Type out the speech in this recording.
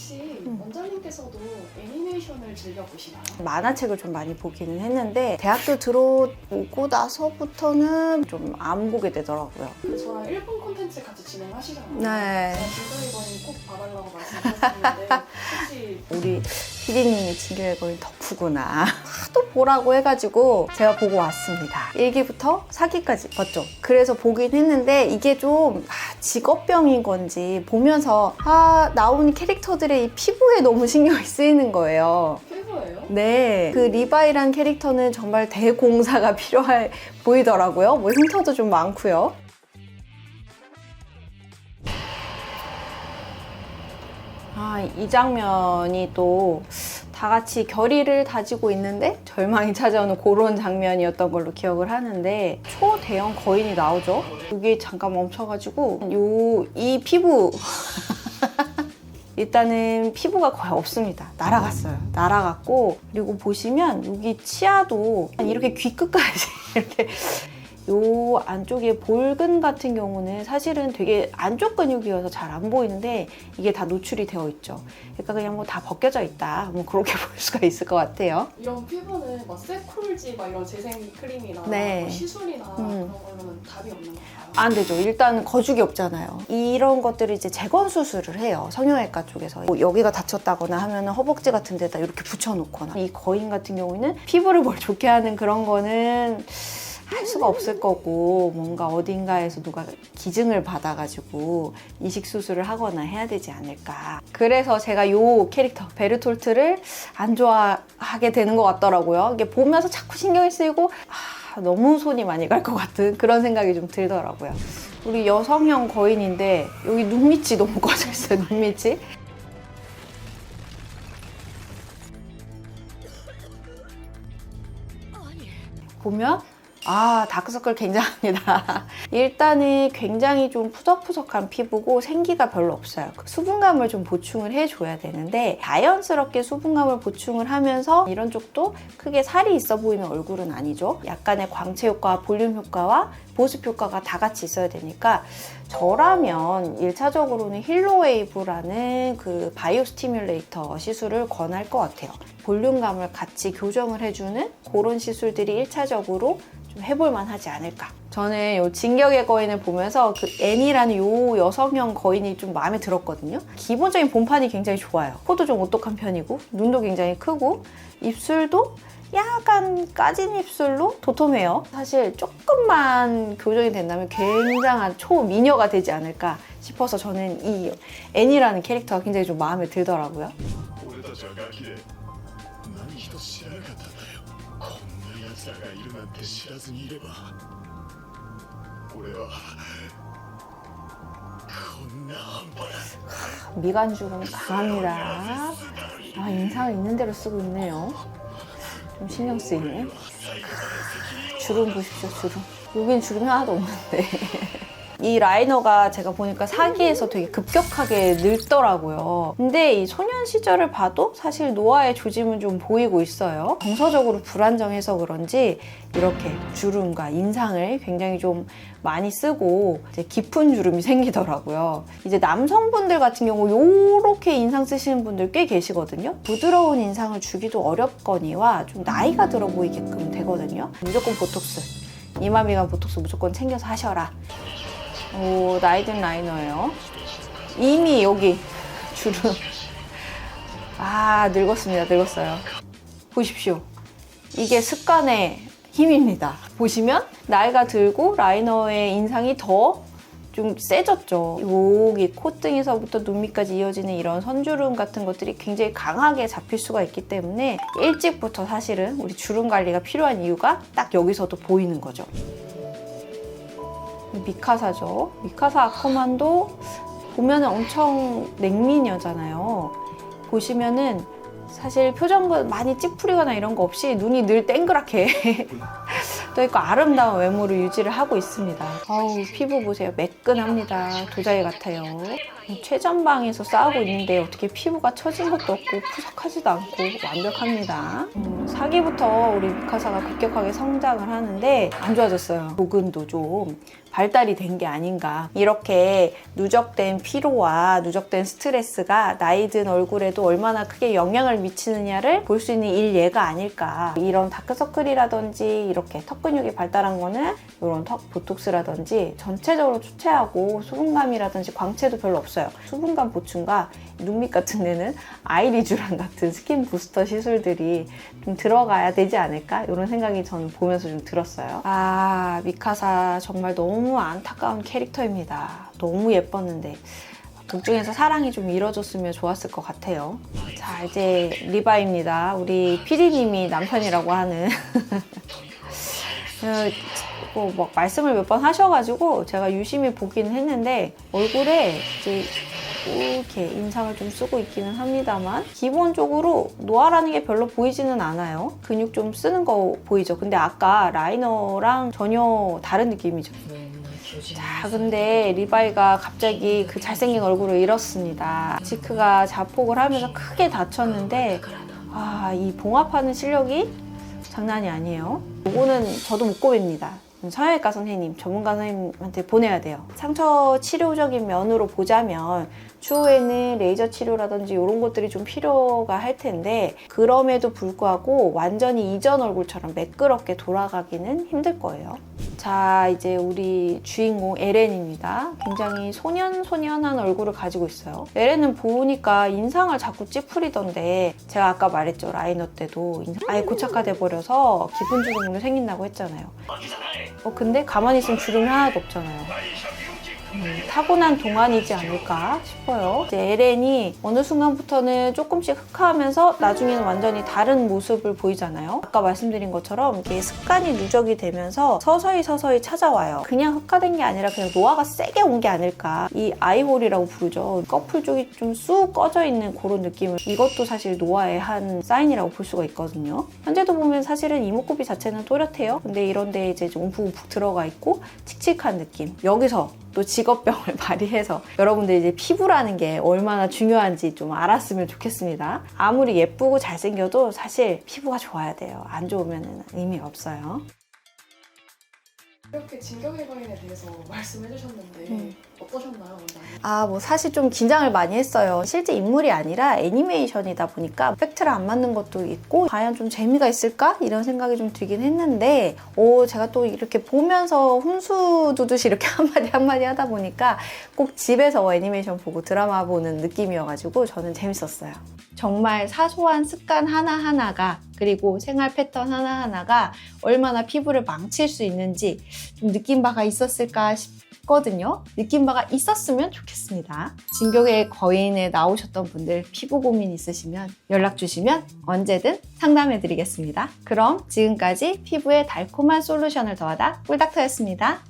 혹시 원장님께서도 애니메이션을 즐겨보시나요? 만화책을 좀 많이 보기는 했는데 대학교 들어오고 나서부터는 좀 안 보게 되더라고요. 저랑 일본 콘텐츠 같이 진행하시잖아요. 네. 제가 진격의 거인 꼭 봐달라고 말씀하셨는데 혹시 우리 PD님이 진격의 거인 덕후구나. 하도 보라고 해가지고 제가 보고 왔습니다. 1기부터 4기까지 봤죠. 그래서 보긴 했는데 이게 좀 직업병인 건지 보면서 나오는 캐릭터들의 이 피부에 너무 신경이 쓰이는 거예요. 피부예요? 네, 그 리바이란 캐릭터는 정말 대공사가 필요해 보이더라고요. 뭐 흉터도 좀 많고요. 이 장면이 또 다 같이 결의를 다지고 있는데 절망이 찾아오는 그런 장면이었던 걸로 기억을 하는데 초대형 거인이 나오죠. 여기 잠깐 멈춰가지고 이 피부 일단은 피부가 거의 없습니다. 날아갔어요. 날아갔고 그리고 보시면 여기 치아도 이렇게 귀 끝까지 이렇게 요 안쪽에 볼근 같은 경우는 사실은 되게 안쪽 근육이어서 잘 안 보이는데 이게 다 노출이 되어 있죠. 그러니까 그냥 뭐 다 벗겨져 있다. 뭐 그렇게 볼 수가 있을 것 같아요. 이런 피부는 막 세쿨지 막 이런 재생 크림이나 네. 뭐 시술이나 그런 걸로는 답이 없는 건가요? 안 되죠. 일단 거죽이 없잖아요. 이런 것들을 이제 재건 수술을 해요. 성형외과 쪽에서. 뭐 여기가 다쳤다거나 하면 허벅지 같은 데다 이렇게 붙여놓거나. 이 거인 같은 경우에는 피부를 뭘 좋게 하는 그런 거는 할 수가 없을 거고 뭔가 어딘가에서 누가 기증을 받아가지고 이식 수술을 하거나 해야 되지 않을까. 그래서 제가 요 캐릭터 베르톨트를 안 좋아하게 되는 것 같더라고요. 이게 보면서 자꾸 신경이 쓰이고 너무 손이 많이 갈 것 같은 그런 생각이 좀 들더라고요. 우리 여성형 거인인데 여기 눈밑이 너무 꺼져 있어요. 눈밑이. 보면 다크서클 굉장합니다. 일단은 굉장히 좀 푸석푸석한 피부고 생기가 별로 없어요. 수분감을 좀 보충을 해줘야 되는데 자연스럽게 수분감을 보충을 하면서 이런 쪽도 크게 살이 있어 보이는 얼굴은 아니죠. 약간의 광채 효과와 볼륨 효과와 보습 효과가 다 같이 있어야 되니까 저라면 1차적으로는 힐로웨이브라는 그 바이오 스티뮬레이터 시술을 권할 것 같아요. 볼륨감을 같이 교정을 해주는 그런 시술들이 1차적으로 좀 해볼만 하지 않을까. 저는 요 진격의 거인을 보면서 그 애니라는 요 여성형 거인이 좀 마음에 들었거든요. 기본적인 본판이 굉장히 좋아요. 코도 좀 오똑한 편이고 눈도 굉장히 크고 입술도 약간 까진 입술로 도톰해요. 사실 조금만 교정이 된다면 굉장한 초미녀가 되지 않을까 싶어서 저는 이 애니라는 캐릭터가 굉장히 좀 마음에 들더라고요. 俺たちはガキで何一つ知らなかったんだよ。こんな奴らがいるなんて知らずにいれば俺はこんな半端な 미간주름 강합니다. 인상을 있는 대로 쓰고 있네요. 좀 신경 쓰이네. 주름 보십시오, 주름. 여긴 주름이 하나도 없는데. 이 라이너가 제가 보니까 4기에서 되게 급격하게 늙더라고요. 근데 이 소년 시절을 봐도 사실 노화의 조짐은 좀 보이고 있어요. 정서적으로 불안정해서 그런지 이렇게 주름과 인상을 굉장히 좀 많이 쓰고 이제 깊은 주름이 생기더라고요. 이제 남성분들 같은 경우 요렇게 인상 쓰시는 분들 꽤 계시거든요. 부드러운 인상을 주기도 어렵거니와 좀 나이가 들어 보이게끔 되거든요. 무조건 보톡스. 이마미간 보톡스 무조건 챙겨서 하셔라. 오, 나이 든 라이너예요. 이미 여기 주름. 늙었습니다. 늙었어요. 보십시오. 이게 습관의 힘입니다. 보시면 나이가 들고 라이너의 인상이 더 좀 세졌죠. 여기 콧등에서부터 눈밑까지 이어지는 이런 선주름 같은 것들이 굉장히 강하게 잡힐 수가 있기 때문에 일찍부터 사실은 우리 주름 관리가 필요한 이유가 딱 여기서도 보이는 거죠. 미카사죠. 미카사 아쿠만도 보면 엄청 냉미녀잖아요. 보시면은 사실 표정은 많이 찌푸리거나 이런 거 없이 눈이 늘 땡그랗게 떠있고 아름다운 외모를 유지를 하고 있습니다. 피부 보세요. 매끈합니다. 도자기 같아요. 최전방에서 싸우고 있는데 어떻게 피부가 처진 것도 없고 푸석하지도 않고 완벽합니다. 사기부터 우리 미카사가 급격하게 성장을 하는데 안 좋아졌어요. 조근도 좀 발달이 된 게 아닌가. 이렇게 누적된 피로와 누적된 스트레스가 나이 든 얼굴에도 얼마나 크게 영향을 미치느냐를 볼 수 있는 일예가 아닐까. 이런 다크서클이라든지 이렇게 턱 근육이 발달한 거는 이런 턱 보톡스라든지 전체적으로 추체하고 수분감이라든지 광채도 별로 없어요. 수분감 보충과 눈밑 같은 데는 아이리쥬란 같은 스킨 부스터 시술들이 좀 들어가야 되지 않을까? 이런 생각이 저는 보면서 좀 들었어요. 아, 미카사 정말 너무 안타까운 캐릭터입니다. 너무 예뻤는데 극 중에서 사랑이 좀 이뤄졌으면 좋았을 것 같아요. 자, 이제 리바입니다. 우리 피디님이 남편이라고 하는 뭐 말씀을 몇 번 하셔가지고 제가 유심히 보긴 했는데 얼굴에 이제 이렇게 인상을 좀 쓰고 있기는 합니다만 기본적으로 노화라는 게 별로 보이지는 않아요. 근육 좀 쓰는 거 보이죠. 근데 아까 라이너랑 전혀 다른 느낌이죠. 자, 근데 리바이가 갑자기 그 잘생긴 얼굴을 잃었습니다. 지크가 자폭을 하면서 크게 다쳤는데 이 봉합하는 실력이 장난이 아니에요. 이거는 저도 못 고백니다. 성형외과 선생님, 전문가 선생님한테 보내야 돼요. 상처 치료적인 면으로 보자면 추후에는 레이저 치료라든지 이런 것들이 좀 필요가 할 텐데 그럼에도 불구하고 완전히 이전 얼굴처럼 매끄럽게 돌아가기는 힘들 거예요. 자, 이제 우리 주인공 에렌입니다. 굉장히 소년소년한 얼굴을 가지고 있어요. 에렌은 보니까 인상을 자꾸 찌푸리던데 제가 아까 말했죠. 라이너 때도 인상 아예 고착화돼 버려서 깊은 주름으로 생긴다고 했잖아요. 근데 가만히 있으면 주름이 하나도 없잖아요. 타고난 동안이지 않을까 싶어요. 이제 에렌이 어느 순간부터는 조금씩 흑화하면서 나중에는 완전히 다른 모습을 보이잖아요. 아까 말씀드린 것처럼 이게 습관이 누적이 되면서 서서히 찾아와요. 그냥 흑화된 게 아니라 그냥 노화가 세게 온 게 아닐까. 이 아이홀이라고 부르죠. 꺼풀 쪽이 좀 쑥 꺼져 있는 그런 느낌을 이것도 사실 노화의 한 사인이라고 볼 수가 있거든요. 현재도 보면 사실은 이목구비 자체는 또렷해요. 근데 이런데 이제 좀 움푹움푹 들어가 있고 칙칙한 느낌. 여기서 또 직업병을 발휘해서 여러분들 이제 피부라는 게 얼마나 중요한지 좀 알았으면 좋겠습니다. 아무리 예쁘고 잘생겨도 사실 피부가 좋아야 돼요. 안 좋으면 의미가 없어요. 이렇게 진격 예방에 대해서 말씀해 주셨는데 어떠셨나요, 원장님? 뭐 사실 좀 긴장을 많이 했어요. 실제 인물이 아니라 애니메이션이다 보니까 팩트랑 안 맞는 것도 있고 과연 좀 재미가 있을까? 이런 생각이 좀 들긴 했는데 제가 또 이렇게 보면서 훈수 두듯이 이렇게 한마디 하다 보니까 꼭 집에서 애니메이션 보고 드라마 보는 느낌이어가지고 저는 재밌었어요. 정말 사소한 습관 하나하나가 그리고 생활 패턴 하나하나가 얼마나 피부를 망칠 수 있는지 좀 느낀 바가 있었을까 싶거든요. 느낀 바가 있었으면 좋겠습니다. 진격의 거인에 나오셨던 분들 피부 고민 있으시면 연락 주시면 언제든 상담해 드리겠습니다. 그럼 지금까지 피부에 달콤한 솔루션을 더하다 꿀닥터였습니다.